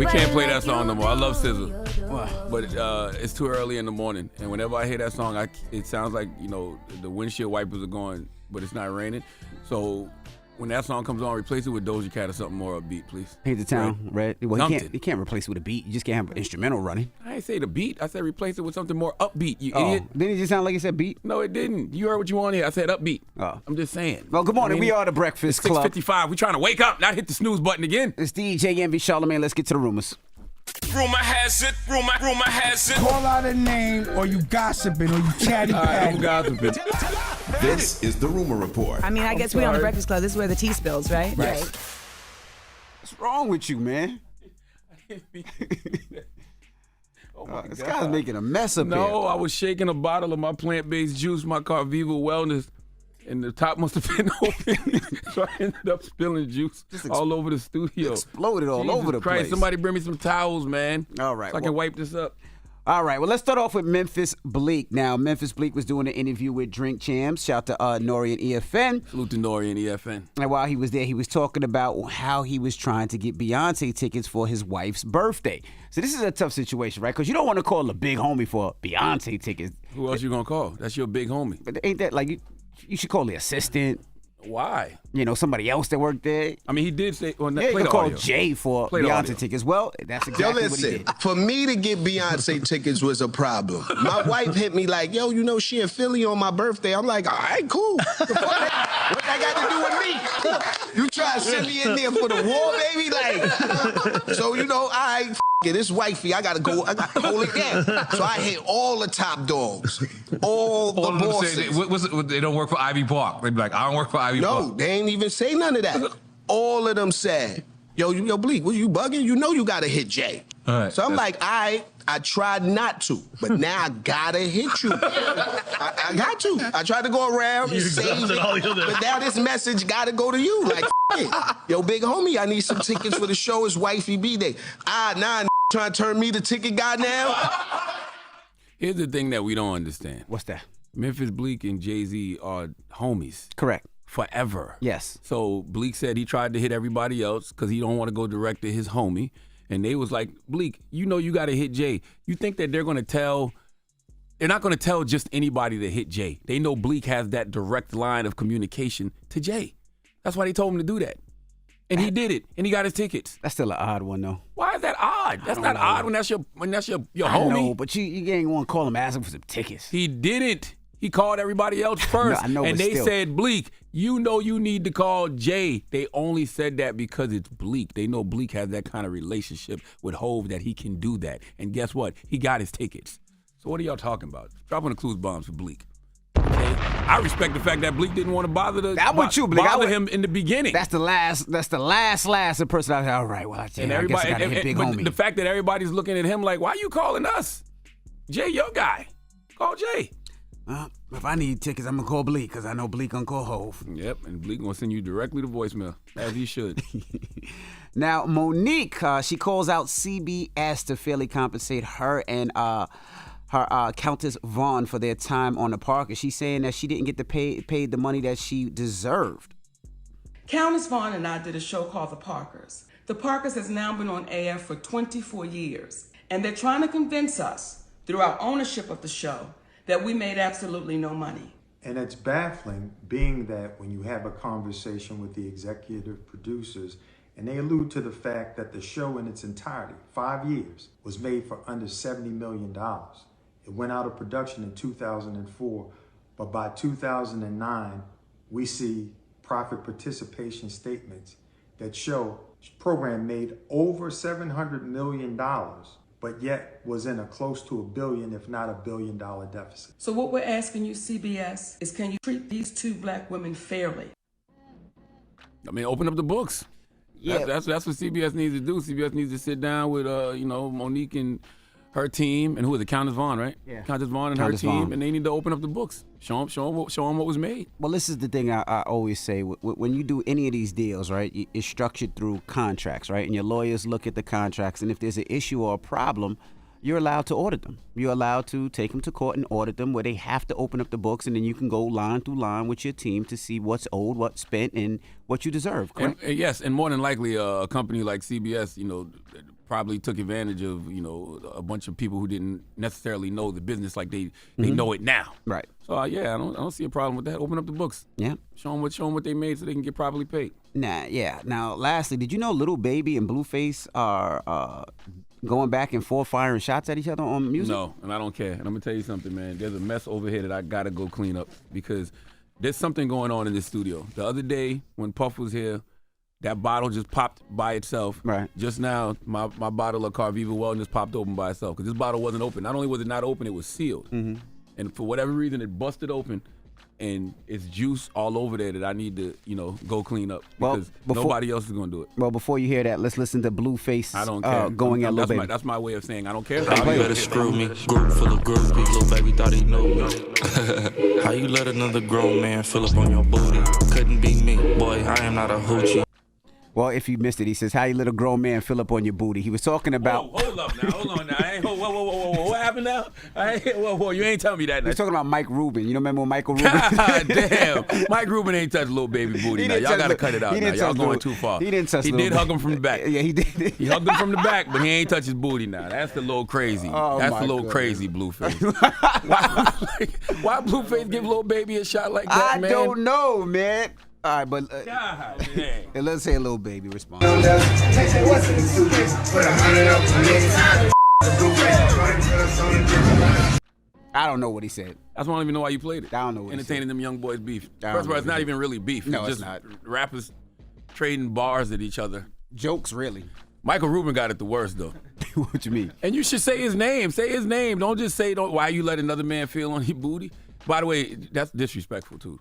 We can't play that song no more. I love SZA, but it's too early in the morning. And whenever I hear that song, it sounds like the windshield wipers are going, but it's not raining. So when that song comes on, replace it with Doja Cat or something more upbeat, please. Paint the Town, right? Well, you can't replace it with a beat. You just can't have an instrumental running. I didn't say the beat. I said replace it with something more upbeat, you idiot. Didn't it just sound like you said beat? No, it didn't. You heard what you wanted here. I said upbeat. I'm just saying. Well, good morning. We are the Breakfast Club. 6:55. We trying to wake up, not hit the snooze button again. It's DJ Envy, Charlamagne. Let's get to the rumors. Rumor has it. Call out a name, or you gossiping, or you chatty I'm gossiping. This is the Rumor Report. I mean, I guess we're on the Breakfast Club. This is where the tea spills, right? Right. What's wrong with you, man? This guy's making a mess up here. No, I was shaking a bottle of my plant-based juice, my Carviva Wellness, and the top must have been open. So I ended up spilling juice all over the studio. Exploded all over the place. Somebody bring me some towels, man. All right. So I can wipe this up. All right, well, let's start off with Memphis Bleek. Now, Memphis Bleek was doing an interview with Drink Champs. Shout out to Nori and EFN. Salute to Nori and EFN. And while he was there, he was talking about how he was trying to get Beyonce tickets for his wife's birthday. So this is a tough situation, right? Because you don't want to call a big homie for Beyonce tickets. Who else you going to call? That's your big homie. But ain't that like you should call the assistant. Why? Somebody else that worked there. I mean, he did say, you can call Jay for Beyonce tickets. Well, that's exactly what he did. For me to get Beyonce tickets was a problem. My wife hit me like, yo, she in Philly on my birthday. I'm like, all right, cool. What that got to do with me? You try to send me in there for the war, baby? Like, so, all right, it, it's wifey. I got to hold it down. So I hit all the top dogs, all the bosses. They don't work for Ivy Park. They'd be like, I don't work for Ivy Park. No, they ain't even say none of that. All of them said, yo, Bleak, what you bugging? You got to hit Jay. Right, so I'm like, I tried not to, but now I got to hit you. I got to. I tried to go around and save it, but now this message got to go to you. Like, it. Yo, big homie, I need some tickets for the show. It's wifey B-Day. Trying to turn me the ticket guy now? Here's the thing that we don't understand. What's that? Memphis Bleek and Jay-Z are homies. Correct. Forever. Yes. So Bleek said he tried to hit everybody else because he don't want to go direct to his homie. And they was like, Bleek, you got to hit Jay. You think that they're not going to tell just anybody to hit Jay. They know Bleek has that direct line of communication to Jay. That's why they told him to do that. And he did it, and he got his tickets. That's still an odd one, though. Why is that odd? That's not odd when that's your homie. I know, but you ain't want to call him asking for some tickets. He didn't. He called everybody else first. I know, and they still. said, Bleek, you need to call Jay. They only said that because it's Bleek. They know Bleek has that kind of relationship with Hove that he can do that. And guess what? He got his tickets. So what are y'all talking about? Dropping the clues bombs for Bleek. Okay? I respect the fact that Bleek didn't want to bother him in the beginning. That's the last person I said, all right, well, I guess I got to hit big homie. The fact that everybody's looking at him like, why are you calling us? Jay, your guy. Call Jay. If I need tickets, I'm going to call Bleek because I know Bleek going to call Hove. Yep, and Bleek going to send you directly to voicemail, as he should. Now, Monique, she calls out CBS to fairly compensate her and her Countess Vaughn for their time on the Parker. She's saying that she didn't get paid the money that she deserved. Countess Vaughn and I did a show called The Parkers. The Parkers has now been on air for 24 years, and they're trying to convince us through our ownership of the show that we made absolutely no money. And it's baffling, being that when you have a conversation with the executive producers, and they allude to the fact that the show in its entirety, 5 years, was made for under $70 million. It went out of production in 2004, but by 2009, we see profit participation statements that show the program made over $700 million, but yet was in a close to $1 billion, if not $1 billion deficit. So what we're asking you, CBS, is can you treat these two black women fairly? I mean, open up the books. Yeah. That's what CBS needs to do. CBS needs to sit down with, Monique and her team, and who is it? Countess Vaughn, right? Yeah. Countess Vaughn and her team, and they need to open up the books. Show them what was made. Well, this is the thing I always say. When you do any of these deals, right, it's structured through contracts, right? And your lawyers look at the contracts, and if there's an issue or a problem, you're allowed to audit them. You're allowed to take them to court and audit them, where they have to open up the books, and then you can go line through line with your team to see what's owed, what's spent, and what you deserve. Correct? Yes, and more than likely, a company like CBS, probably took advantage of, a bunch of people who didn't necessarily know the business like they know it now. Right. So I don't see a problem with that. Open up the books. Yeah. Show them what they made so they can get properly paid. Now, lastly, did you know Lil Baby and Blueface are going back and forth firing shots at each other on music? No, and I don't care. And I'm gonna tell you something, man. There's a mess over here that I gotta go clean up because there's something going on in this studio. The other day when Puff was here, that bottle just popped by itself. Right. Just now, my bottle of Carviva Wellness popped open by itself because this bottle wasn't open. Not only was it not open, it was sealed. Mm-hmm. And for whatever reason, it busted open, and it's juice all over there that I need to, go clean up because nobody else is gonna do it. Well, before you hear that, let's listen to Blueface. I don't care. Going at Lil Baby. That's my way of saying I don't care. How you better screw me? Group full of groupies. Lil Baby thought he knew me. How you let another grown man fill up on your booty? Couldn't be me, boy. I am not a hoochie. Well, if you missed it, he says, how you let a grown man fill up on your booty? He was talking about... Hold up now. Hold on now. Whoa. What happened now? You ain't telling me that. He was talking about Mike Rubin. You remember Michael Rubin? God damn. Mike Rubin ain't touched Lil Baby booty now. Y'all got to cut it out now. Y'all going too far. He didn't touch He did hug him from the back. Yeah, he did. He hugged him from the back, but he ain't touched his booty now. That's a little crazy. That's a little crazy, Blueface. Why Blueface give Lil Baby a shot like that, man? I don't know, man. All right, but let's say Lil Baby response. I don't know what he said. That's why I don't even know why you played it. I don't know what Entertaining them young boys beef. First First of all, it's not even really beef. No, it's just not. rappers trading bars at each other. Jokes, really. Michael Rubin got it the worst, though. What you mean? And you should say his name. Say his name. Don't just say, why you let another man feel on your booty? By the way, that's disrespectful, too.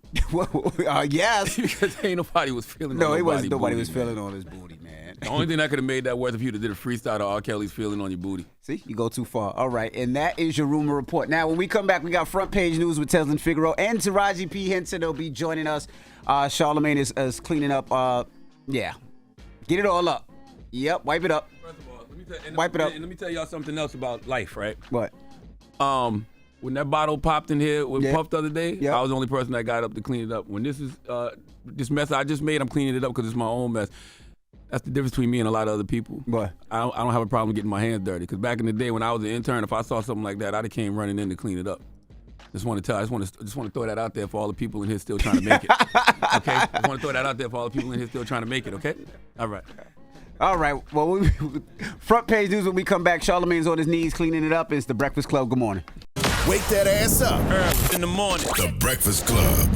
Yes. Because ain't nobody was feeling No, on it wasn't. Nobody booty, was feeling on his booty, man. The only thing that could have made that worth if you'd have did a freestyle to R. Kelly's feeling on your booty. See, you go too far. All right, and that is your rumor report. Now, when we come back, we got front page news with Teslin Figaro and Taraji P. Henson. They'll be joining us. Charlamagne is cleaning up. Get it all up. Yep, wipe it up. First of all, wipe it up. Let me tell y'all something else about life, right? What? When that bottle popped in here with Puff the other day, Yep. I was the only person that got up to clean it up. When this is this mess I just made, I'm cleaning it up because it's my own mess. That's the difference between me and a lot of other people. What? I don't have a problem getting my hands dirty because back in the day when I was an intern, if I saw something like that, I'd have came running in to clean it up. I just want to throw that out there for all the people in here still trying to make it. Okay? I just want to throw that out there for all the people in here still trying to make it, okay? All right. All right. Well, front page news when we come back. Charlamagne's on his knees cleaning it up. It's The Breakfast Club. Good morning. Wake that ass up. Early in the morning. The Breakfast Club.